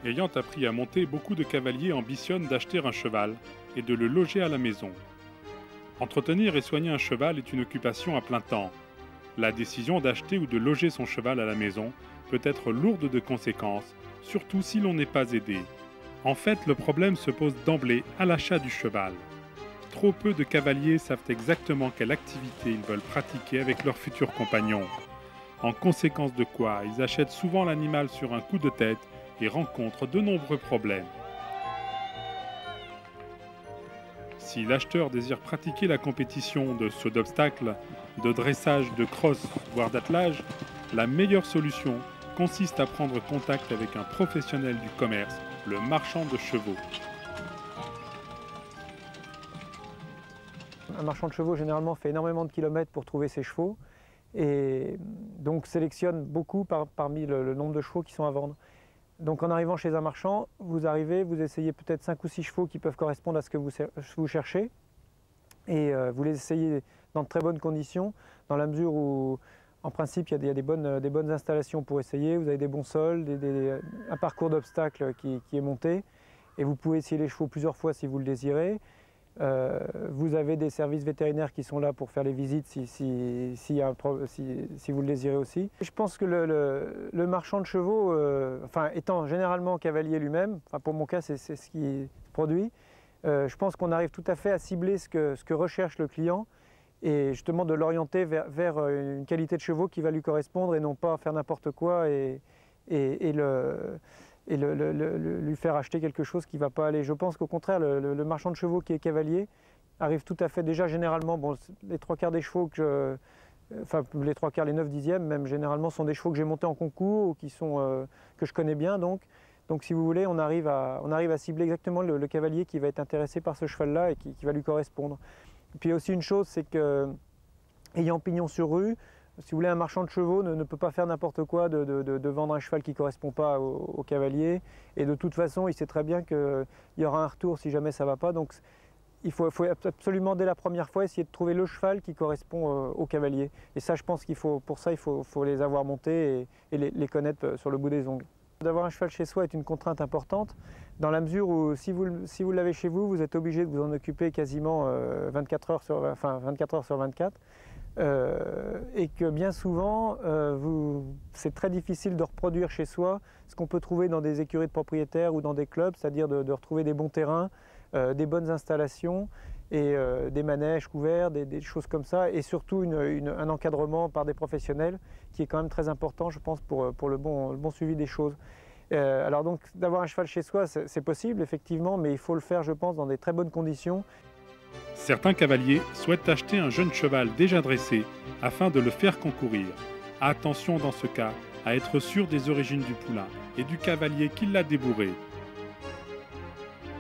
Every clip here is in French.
Ayant appris à monter, beaucoup de cavaliers ambitionnent d'acheter un cheval et de le loger à la maison. Entretenir et soigner un cheval est une occupation à plein temps. La décision d'acheter ou de loger son cheval à la maison peut être lourde de conséquences, surtout si l'on n'est pas aidé. En fait, le problème se pose d'emblée à l'achat du cheval. Trop peu de cavaliers savent exactement quelle activité ils veulent pratiquer avec leur futur compagnon. En conséquence de quoi, ils achètent souvent l'animal sur un coup de tête et rencontrent de nombreux problèmes. Si l'acheteur désire pratiquer la compétition de saut d'obstacle, de dressage, de crosse, voire d'attelage, la meilleure solution consiste à prendre contact avec un professionnel du commerce, le marchand de chevaux. Un marchand de chevaux généralement fait énormément de kilomètres pour trouver ses chevaux et donc sélectionne beaucoup parmi le nombre de chevaux qui sont à vendre. Donc en arrivant chez un marchand, vous arrivez, vous essayez peut-être 5 ou 6 chevaux qui peuvent correspondre à ce que vous cherchez et vous les essayez dans de très bonnes conditions, dans la mesure où en principe il y a des bonnes installations pour essayer, vous avez des bons sols, un parcours d'obstacles qui est monté et vous pouvez essayer les chevaux plusieurs fois si vous le désirez. Vous avez des services vétérinaires qui sont là pour faire les visites si vous le désirez aussi. Je pense que le marchand de chevaux, étant généralement cavalier lui-même, pour mon cas c'est ce qui produit, je pense qu'on arrive tout à fait à cibler ce que recherche le client et justement de l'orienter vers une qualité de chevaux qui va lui correspondre et non pas faire n'importe quoi et lui faire acheter quelque chose qui ne va pas aller. Je pense qu'au contraire, le marchand de chevaux qui est cavalier arrive tout à fait, déjà généralement, les 3/4 des chevaux les 3/4, les 9/10 même généralement sont des chevaux que j'ai montés en concours ou que je connais bien donc si vous voulez, on arrive à cibler exactement le cavalier qui va être intéressé par ce cheval-là et qui va lui correspondre. Et puis il y a aussi une chose, c'est que, ayant pignon sur rue, si vous voulez, un marchand de chevaux ne peut pas faire n'importe quoi de vendre un cheval qui ne correspond pas au cavalier. Et de toute façon, il sait très bien qu'il y aura un retour si jamais ça ne va pas. Donc il faut absolument, dès la première fois, essayer de trouver le cheval qui correspond au cavalier. Et ça, je pense pour ça, il faut les avoir montés et les connaître sur le bout des ongles. D'avoir un cheval chez soi est une contrainte importante, dans la mesure où si vous l'avez chez vous, vous êtes obligé de vous en occuper quasiment 24 heures sur 24. Et que bien souvent, c'est très difficile de reproduire chez soi ce qu'on peut trouver dans des écuries de propriétaires ou dans des clubs, c'est-à-dire de retrouver des bons terrains, des bonnes installations et des manèges couverts, des choses comme ça, et surtout un encadrement par des professionnels qui est quand même très important, je pense, pour le bon suivi des choses. Alors donc, d'avoir un cheval chez soi, c'est possible, effectivement, mais il faut le faire, je pense, dans des très bonnes conditions. Certains cavaliers souhaitent acheter un jeune cheval déjà dressé afin de le faire concourir. Attention dans ce cas à être sûr des origines du poulain et du cavalier qui l'a débourré.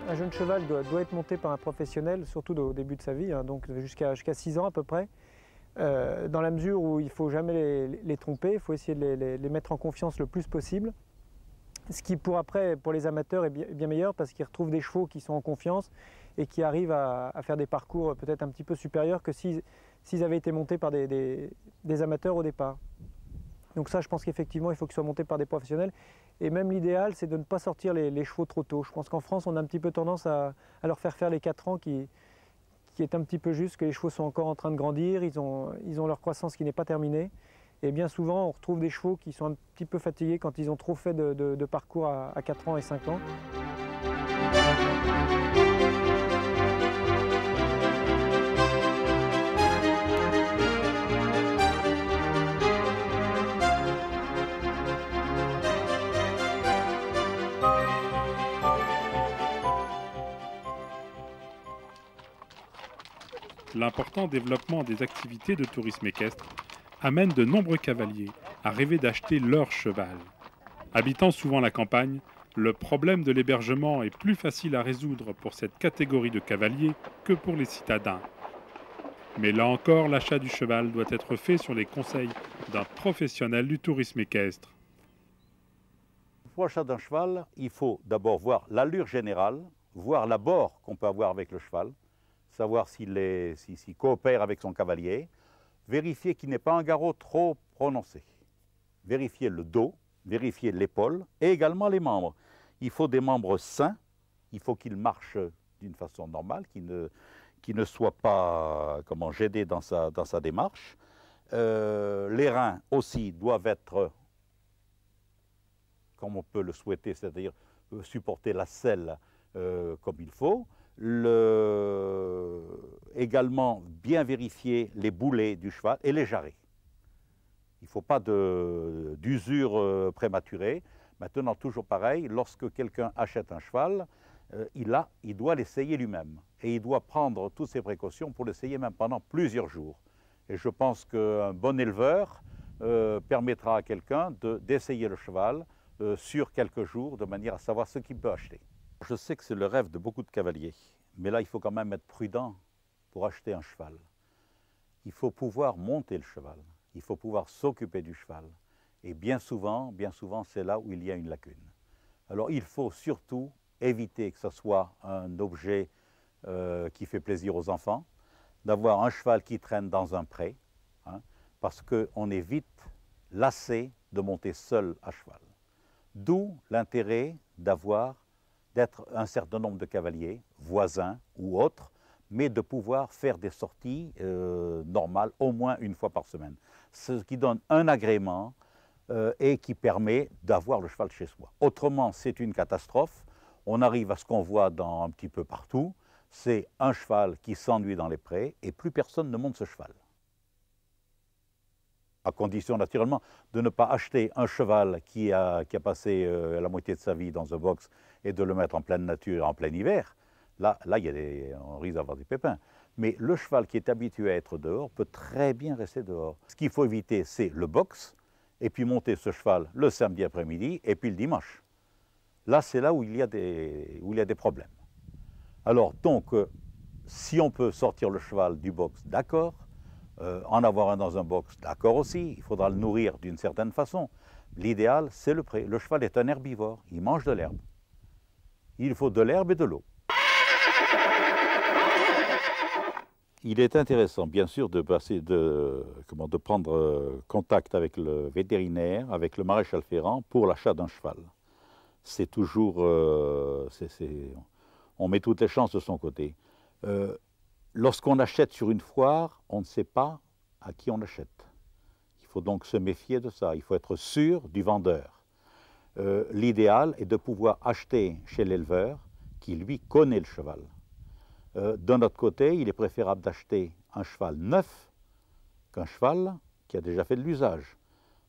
Un jeune cheval doit être monté par un professionnel, surtout au début de sa vie, donc jusqu'à 6 ans à peu près, dans la mesure où il ne faut jamais les tromper, il faut essayer de les mettre en confiance le plus possible. Ce qui pour les amateurs est bien meilleur parce qu'ils retrouvent des chevaux qui sont en confiance et qui arrivent à faire des parcours peut-être un petit peu supérieurs que s'ils avaient été montés par des amateurs au départ. Donc ça, je pense qu'effectivement, il faut qu'ils soient montés par des professionnels. Et même l'idéal, c'est de ne pas sortir les chevaux trop tôt. Je pense qu'en France, on a un petit peu tendance à leur faire les 4 ans qui est un petit peu juste, que les chevaux sont encore en train de grandir, ils ont leur croissance qui n'est pas terminée. Et bien souvent, on retrouve des chevaux qui sont un petit peu fatigués quand ils ont trop fait de parcours à 4 ans et 5 ans. L'important développement des activités de tourisme équestre amène de nombreux cavaliers à rêver d'acheter leur cheval. Habitant souvent la campagne, le problème de l'hébergement est plus facile à résoudre pour cette catégorie de cavaliers que pour les citadins. Mais là encore, l'achat du cheval doit être fait sur les conseils d'un professionnel du tourisme équestre. Pour l'achat d'un cheval, il faut d'abord voir l'allure générale, voir l'abord qu'on peut avoir avec le cheval, savoir s'il coopère avec son cavalier, vérifier qu'il n'est pas un garrot trop prononcé, vérifier le dos, vérifier l'épaule et également les membres. Il faut des membres sains, il faut qu'ils marchent d'une façon normale, qu'ils ne soient pas gênés dans sa démarche. Les reins aussi doivent être comme on peut le souhaiter, c'est-à-dire supporter la selle comme il faut. Également bien vérifier les boulets du cheval et les jarrets. Il ne faut pas d'usure prématurée. Maintenant, toujours pareil, lorsque quelqu'un achète un cheval, il doit l'essayer lui-même. Et il doit prendre toutes ses précautions pour l'essayer même pendant plusieurs jours. Et je pense qu'un bon éleveur permettra à quelqu'un d'essayer le cheval sur quelques jours, de manière à savoir ce qu'il peut acheter. Je sais que c'est le rêve de beaucoup de cavaliers, mais là, il faut quand même être prudent pour acheter un cheval. Il faut pouvoir monter le cheval, il faut pouvoir s'occuper du cheval. Et bien souvent, c'est là où il y a une lacune. Alors, il faut surtout éviter que ce soit un objet qui fait plaisir aux enfants, d'avoir un cheval qui traîne dans un pré, hein, parce qu'on est vite lassé de monter seul à cheval. D'où l'intérêt d'être un certain nombre de cavaliers, voisins ou autres, mais de pouvoir faire des sorties normales au moins une fois par semaine. Ce qui donne un agrément et qui permet d'avoir le cheval chez soi. Autrement, c'est une catastrophe. On arrive à ce qu'on voit un petit peu partout, c'est un cheval qui s'ennuie dans les prés et plus personne ne monte ce cheval. À condition naturellement de ne pas acheter un cheval qui a passé la moitié de sa vie dans un box et de le mettre en pleine nature, en plein hiver. Là on risque d'avoir des pépins. Mais le cheval qui est habitué à être dehors peut très bien rester dehors. Ce qu'il faut éviter, c'est le box, et puis monter ce cheval le samedi après-midi et puis le dimanche. Là, c'est là où il y a des problèmes. Alors donc, si on peut sortir le cheval du box, d'accord. En avoir un dans un box, d'accord aussi, il faudra le nourrir d'une certaine façon. L'idéal, c'est le pré. Le cheval est un herbivore, il mange de l'herbe. Il faut de l'herbe et de l'eau. Il est intéressant, bien sûr, de prendre contact avec le vétérinaire, avec le maréchal ferrant pour l'achat d'un cheval. C'est toujours... on met toutes les chances de son côté. Lorsqu'on achète sur une foire, on ne sait pas à qui on achète. Il faut donc se méfier de ça. Il faut être sûr du vendeur. L'idéal est de pouvoir acheter chez l'éleveur qui, lui, connaît le cheval. D'un autre côté, il est préférable d'acheter un cheval neuf qu'un cheval qui a déjà fait de l'usage.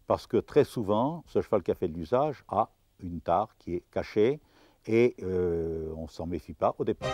Parce que très souvent, ce cheval qui a fait de l'usage a une tare qui est cachée et on ne s'en méfie pas au départ.